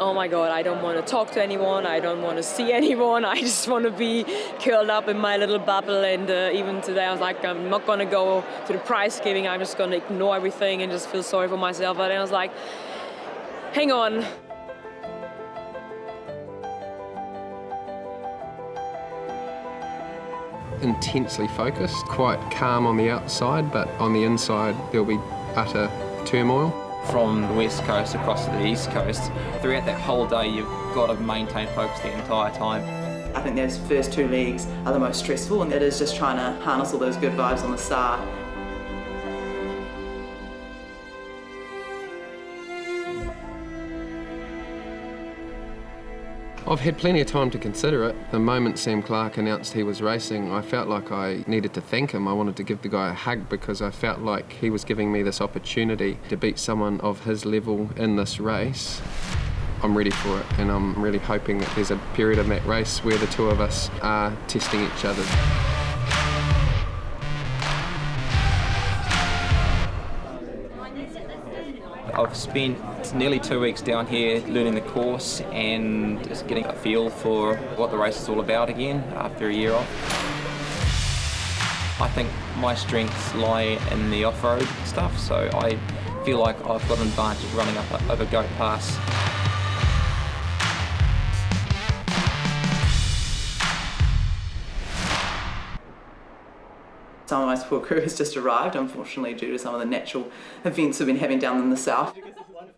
oh my God, I don't want to talk to anyone, I don't want to see anyone, I just want to be curled up in my little bubble. And even today I was like, I'm not going to go to the prize giving, I'm just going to ignore everything and just feel sorry for myself. But then I was like, hang on. Intensely focused, quite calm on the outside, but on the inside there'll be utter turmoil. From the west coast across to the east coast, throughout that whole day you've got to maintain focus the entire time. I think those first 2 legs are the most stressful, and it is just trying to harness all those good vibes on the start. I've had plenty of time to consider it. The moment Sam Clark announced he was racing, I felt like I needed to thank him. I wanted to give the guy a hug because I felt like he was giving me this opportunity to beat someone of his level in this race. I'm ready for it, and I'm really hoping that there's a period in that race where the two of us are testing each other. I've spent nearly 2 weeks down here learning the course and just getting a feel for what the race is all about again after a year off. I think my strengths lie in the off-road stuff, so I feel like I've got an advantage running up over Goat Pass. Some of my support crew has just arrived, unfortunately, due to some of the natural events we've been having down in the south.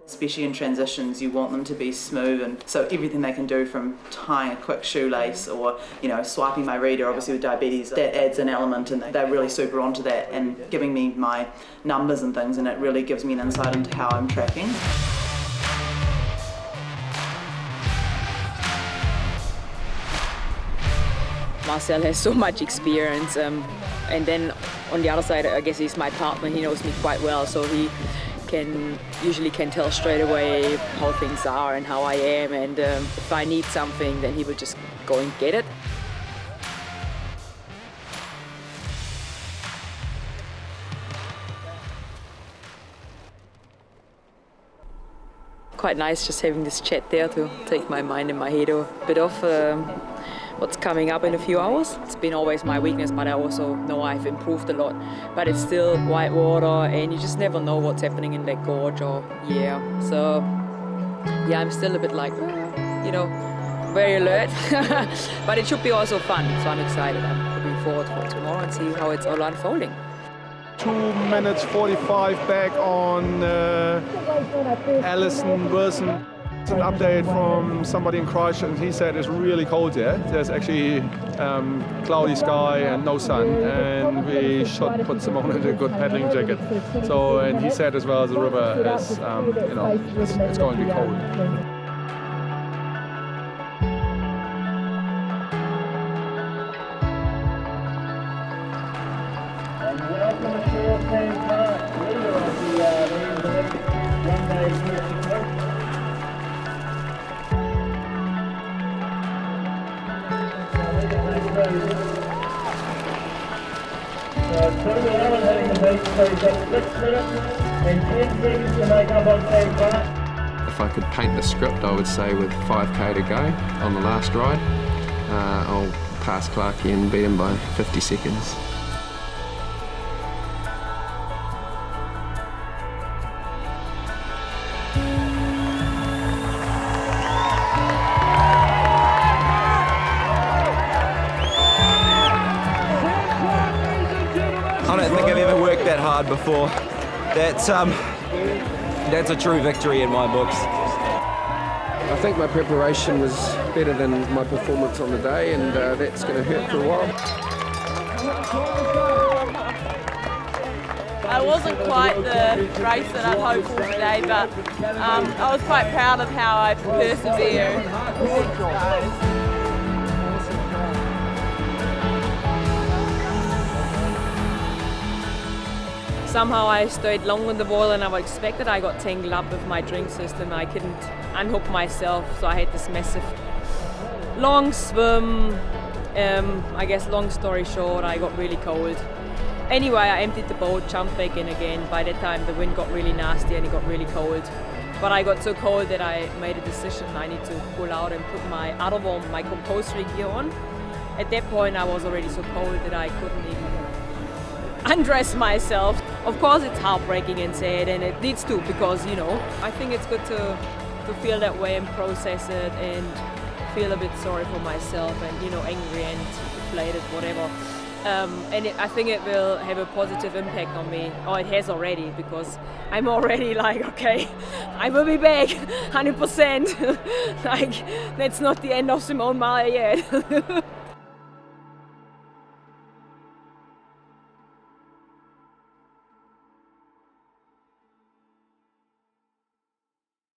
Especially in transitions, you want them to be smooth, and so everything they can do, from tying a quick shoelace or, swiping my reader, obviously with diabetes, that adds an element, and they're really super onto that and giving me my numbers and things, and it really gives me an insight into how I'm tracking. Marcel has so much experience, and then on the other side, I guess he's my partner. He knows me quite well, so he usually can tell straight away how things are and how I am, and if I need something, then he will just go and get it. Quite nice just having this chat there to take my mind and my head a bit off what's coming up in a few hours. It's been always my weakness, but I also know I've improved a lot. But it's still white water, and you just never know what's happening in that gorge So, I'm still a bit like, very alert. But it should be also fun, so I'm excited. I'm looking forward for tomorrow and see how it's all unfolding. 2 minutes 45 back on Alison Wilson. It's an update from somebody in Christchurch, and he said it's really cold there. There's actually cloudy sky and no sun, and we should put Simone in a good paddling jacket. So, and he said as well, the river is, it's going to be cold. If I could paint the script, I would say with 5k to go on the last ride, I'll pass Clarkie and beat him by 50 seconds. I don't think I've ever worked that hard before. That's a true victory in my books. I think my preparation was better than my performance on the day, and that's going to hurt for a while. I wasn't quite the race that I'd hoped for today, but I was quite proud of how I persevered. Somehow I stayed long on the ball than I expected. I got tangled up with my drink system. I couldn't unhook myself, so I had this massive long swim. I guess long story short, I got really cold. Anyway, I emptied the boat, jumped back in again. By that time the wind got really nasty and it got really cold. But I got so cold that I made a decision I need to pull out and put my other warm, my compulsory gear on. At that point I was already so cold that I couldn't even undress myself. Of course it's heartbreaking and sad, and it needs to, because I think it's good to feel that way and process it and feel a bit sorry for myself and angry and deflated, whatever. I think it will have a positive impact on me. Oh, it has already, because I'm already like, okay, I will be back 100%. Like, that's not the end of Simone Maya yet.